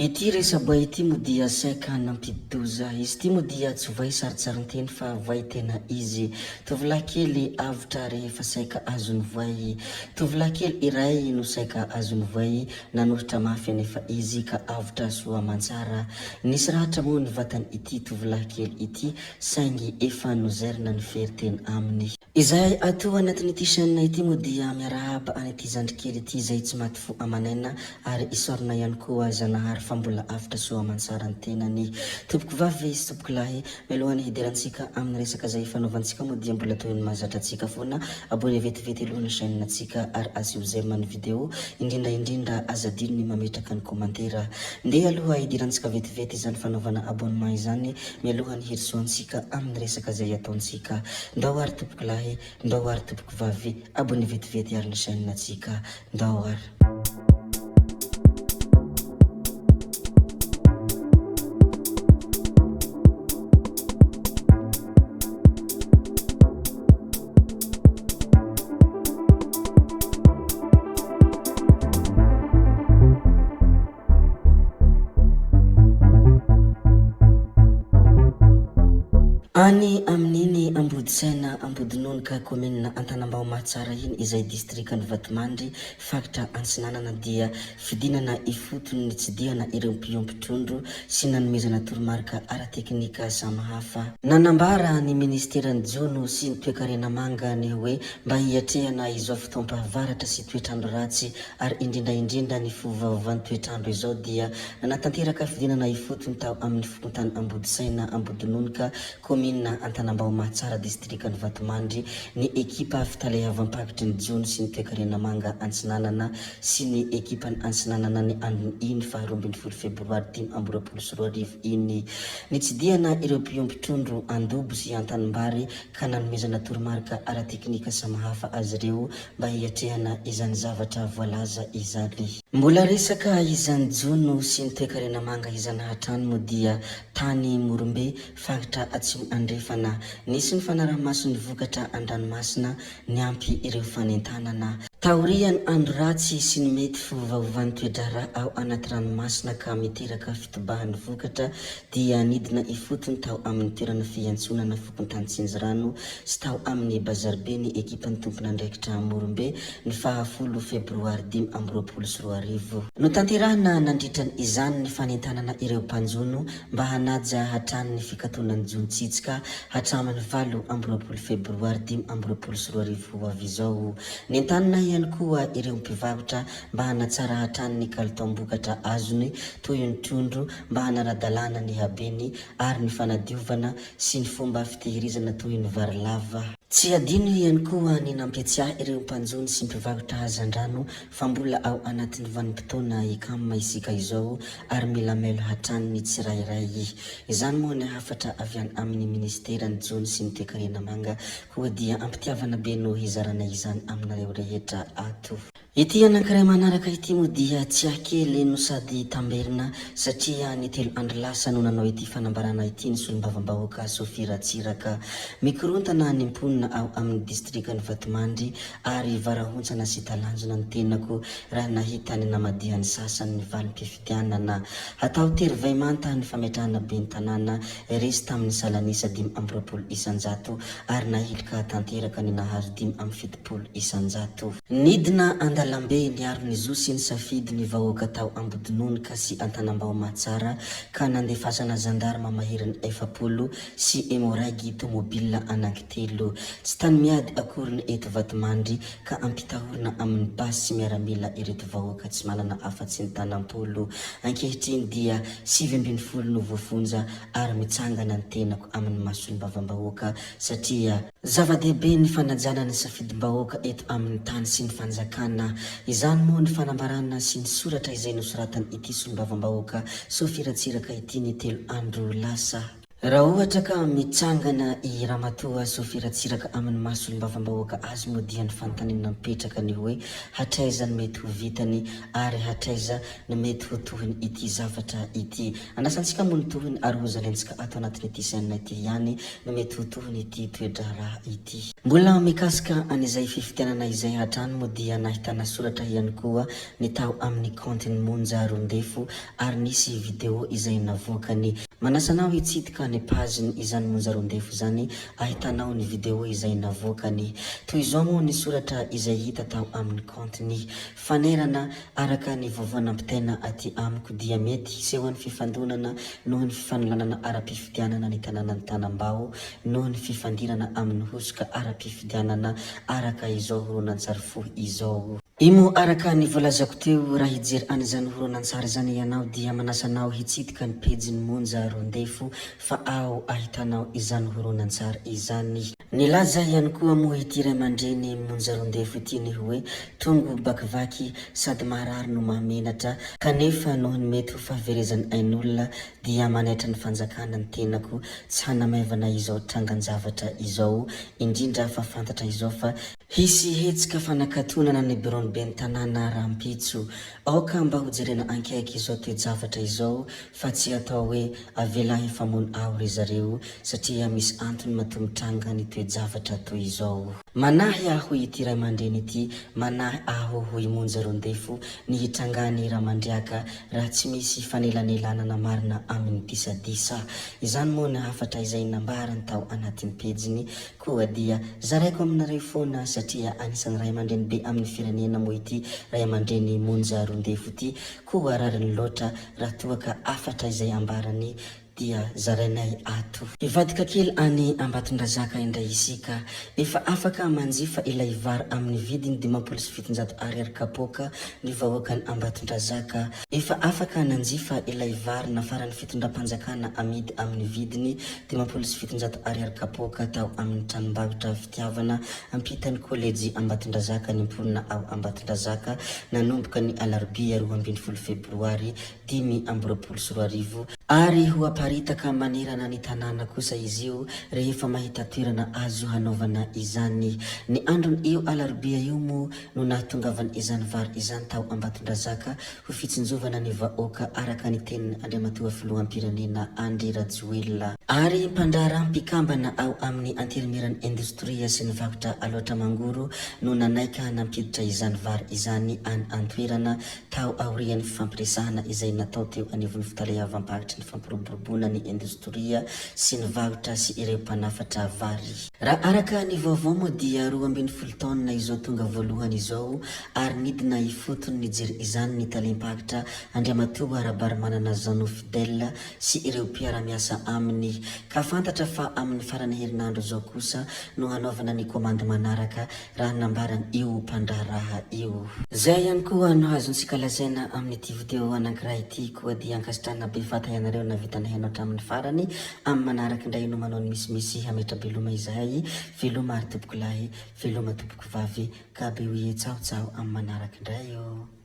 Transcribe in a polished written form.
Ity resaboa ity mo dia saika nampidoza izy ity mo dia tsy vai saritsarinteny fa vai tena izy tovolahy kely avitra rehefa saika azony voay tovolahy kely iray no saika azony voay nanohitra mafy anefa izy ka avitra soa mantsara nisy rahatra moa ny vatany ity tovolahy kely ity saingy efa nozerina ny feriteny aminy izay ato anatin'ity chaîne ity mo dia miarahaba an'ity zandrikely ity izay tsy maty fo amanena ary isorina ihany koa zanahary fa mbola afitra soa mantsara ny tenany tompoko vavy sy tompoko lahy mialohany hidirantsika amin'ny resaka izay fanaovantsika moa dia mbola toy ny mahazatra antsika foana abonné vetivety aloha ny chaîne antsika ary asio zerma ny vidéo indrindra azadino ny mametraka ny komantera ndeha aloha hidirantsika vetivety izany fanaovana abonnement izany mialohany hirisoantsika amin'ny resaka izay ataontsika ndao ary tompoko lahy ndao ary tompoko vavy abonné vetivety ary ny chaîne antsika ndao ary Any amin'iny Ambodisaina Ambodinonika commune Antanambao Mahatsara iny izay distrikany Vatomandry fakitra Antsinanana dia fidinana ifotony ny tsidiana ireo mpiompitrondro sy nanomezana toromarika ara-teknika samihafa. Nanambara ny ministeran'ny Jono sy ny toe-karena manga ny hoe mba hiatrehana izao fotoam-pahavaratra sy toetrandro ratsy ary indrindra ny fovaovan'ny toetrandro izao dia nanatanteraka fidinana ifotony tao amin'ny fokontany Ambodisaina Ambodinonika commune Antanambao Mahatsara distrikany Vatomandry ny ekipa fitalehavam-pakitry ny Jono sy ny toe-karena manga Antsinanana sy ny ekipany Antsinanana ny andro iny faharoa ambin'ny folo febroary 2024 iny nitsidiana ireo mpiompy-trondro Andobo sy Antanimbary ka nanomezana toromarika ara-teknika samihafa azy ireo mba hiatrehana izany zavatra voalaza izany. Mbola resaka izany Jono sy ny toe-karena manga izany hatrany mo dia tany Morombe fakitra Atsimo Andrefana nisy ny fanaraha-masony vokatra an-dranomasina ny ampy ireo fanentanana taorian'ny andro ratsy sy ny mety fovaovan'ny toedrara ao anaty ranomasina ka miteraka fitobahan'ny vokatra dia nidina ifotony tao amin'ny toerana fiantsonana fokontany Tsinjirano sy tao amin'ny bazarbe ny ekipan'ny tompon'andraikitra Morombe ny fahafolo febroary 2024 no tanterahana nandritrany izany ny fanentanana ireo mpanjono mba hanaja hatrany ny fikatoanan'ny jonontsitsika hatramin'ny 20 febroary 2024 avy izao nentanana ihany koa ireo mpivarotra mba hanatsara hatrany ny kalitaom-bokatra azony toy ny trondro mba hanaradalana ny habeny ary ny fanadiovana sy ny fomba fitehirizana toy ny vary lava. Tsy adino ihany koa ny nampiatsiahy ireo mpanjony sy mpivarotra hazandrano fa mbola ao anatin'ny vanim-potoana ikama isika izao ary mila mailo hatrany ny tsirairay izany moa ny hafatra avy any amin'ny ministeran'ny Jono sy ny toe-karena manga koa dia ampitiavana be no hizarana izany aminareo rehetra ato. Ity anankiray manaraka ity mo dia tsy akely no sady tamberina satria ny telo andro lasa no nanao ity fanambarana ity ny solombavam-bahoaka Sofia Ratsiraka mikorontana ny mponina ao amin'ny distrikany Vatomandry ary varahontsana sy talanjona ny tenako raha nahita ny namadihany sasany ny valim-pifidianana atao tery vaimanta ny fametrahana be ny tanàna resy tamin'ny salanisa 20 isanjato ary nahilika tanteraka ny nahazo 10 isanjato nidina lambe niaro ny zo sy ny safidy ny vahoaka tao Ambodinonika sy Antanambao Mahatsara ka nandefasana zandarma maherin'ny 70 sy emoragy tomobila anankitelo tsy tany miady akory ny eto Vatomandry ka ampitahorina amin'ny basy sy miaramila ireto vahoaka tsy manana afatsy ny tanampolo ankehitriny dia 7 no voafonja ary mitsangana ny tenako amin'ny masolombavam-bahoaka satria zava-dehibe ny fanajana ny safidim-bahoaka eto amin'ny tany sy ny fanjakana izany moa ny fanambarana sy ny soratra izay nosoratany ity solombavam-bahoaka Sofia Ratsiraka ity ny telo andro lasa. Raha ohatra ka mitsangana i Ramatoa Sophie Ratsiraka amin'ny masolom-bavam-bahoaka azy moa dia ny fanontaniana mipetraka ny hoe hatraiza ny mety ho vitany ary hatraiza ny mety ho tohiny ity zavatra ity. Anasantsika moa ny tohiny ary ho zalentsika ato anatin'ity saina ity ihany no mety ho tohiny ity toe-draharaha ity. Mbola mikasika an'izay fifitianana izay hatrany moa dia nahitana soratra ihany koa ny tao amin'ny compte-ny Monja Rondefo ary nisy video izay navoakany. Manasanao hitsidika ny page-ny izany Monja Rondefo zany, ahitanao ny video izay navoakany. Toy izao moa ny soratra izay hita tao amin'ny compte-ny: fanerana araka ny vaovao nampitaina aty amiko dia mety hiseho ny fifandonana noho ny fifanolanana ara-pifidianana ny tanànan'ny Tanambao noho ny fifandirana amin'ny hosoka ara-pifidianana araka izao horonan-tsary fohy izao. Imo araka ny volazako teo raha hijery an'izany horonan-tsary zany ianao dia manasanao hitsidika ny page-ny Monja Rondefo fa ao ahitanao izany horonan-tsary izany. Nilaza ihany koa moa ity ray aman-dreny Monja Rondefo ity ny hoe tongo bakivaky sady marary no mahamenatra kanefa noho ny mety ho fahaverezan'ny ain'olona dia manaitra ny fanjakana ny tenako tsy hanamaivana izao trangan-javatra izao, indrindra fa fantatra izao fa hisy hetsika fanakatonana ny bureau ben'ny tanàna Rampitso. Aoka mba ho jerena ankaiky izao toe-javatra izao fa tsy atao hoe avelahy famono ao ry zareo satria misy antony matombotranga ny toe-javatra toy izao. Manahy aho ity ray aman-dreny ity, manahy aho hoy Monja Rondefo ny hitrangany Ramandriaka raha tsy misy fanelanelanana marina amin'ny disadisa. Izany moa ny hafatra izay nambarany tao anatin'ny pejiny koa dia zaraiko aminareo foana satria anisan'ny ray aman-dreny be amin'ny firenena moa ity ray aman-dreny Monja Rondefo ity, koa rariny loatra raha toa ka afatra izay ambarany dia zarainay ato. Ivadika kely any Ambatondrazaka indray isika, efa afaka manjifa ilay vary amin'ny vidiny 570 ariary kapoka ny vahoakany Ambatondrazaka. Efa afaka nanjifa ilay vary nafaran'ny fitondram-panjakana amidy amin'ny vidiny 570 ariary kapoka tao amin'ny tranom-barotra fitiavana ampitan'ny kolejy Ambatondrazaka ny mponina ao Ambatondrazaka nanomboka ny alarobia 12 febroary 2024 ary ho aparitaka manerana ny tanàna kosa izy io rehefa mahita toerana azo hanaovana izany. Ny androny io alarobia io moa no nahatongavany izany vary izany tao Ambatondrazaka ho fitsinjovana ny vahoaka araka ny tenin'ny Andriamatoa filoham-pirenena Andry Rajoelina. Ary mpandrara mpikambana ao amin'ny anterimeran'ny indostria sy ny vakotra aloatra mangoro no nanaika nampiditra izany vary izany any antoerana tao aorian'ny fifampiresahana izay natao teo anivon'ny fitalehavam-barotra ny fampiroboroboana ny indostria sy ny varotra sy ireo mpanafatra vary. Raha araka ny vaovao moa dia 12 taona izao tonga voalohany izao ary nidina ifotony nijery izany ny talem-pakitra Andriamatoa Rabarimanana Zano Fidèle sy ireo mpiara-miasa aminy, ka fantatra fa amin'ny farany herinandro zao kosa no hanaovana ny komandy manaraka raha nambarany io mpandraraha io. Zay ihany koa no azontsika lazaina amin'ity video anankiray ity koa dia ankasitrana be fata ianareo na vitana hainao hatramin'ny farany amin'ny manaraka indray no manao ny misimisy hametra beloma izahay, veloma ary tompoko lahy, veloma tompoko vavy, ka be hoe tsao tsao amin'ny manaraka indray io.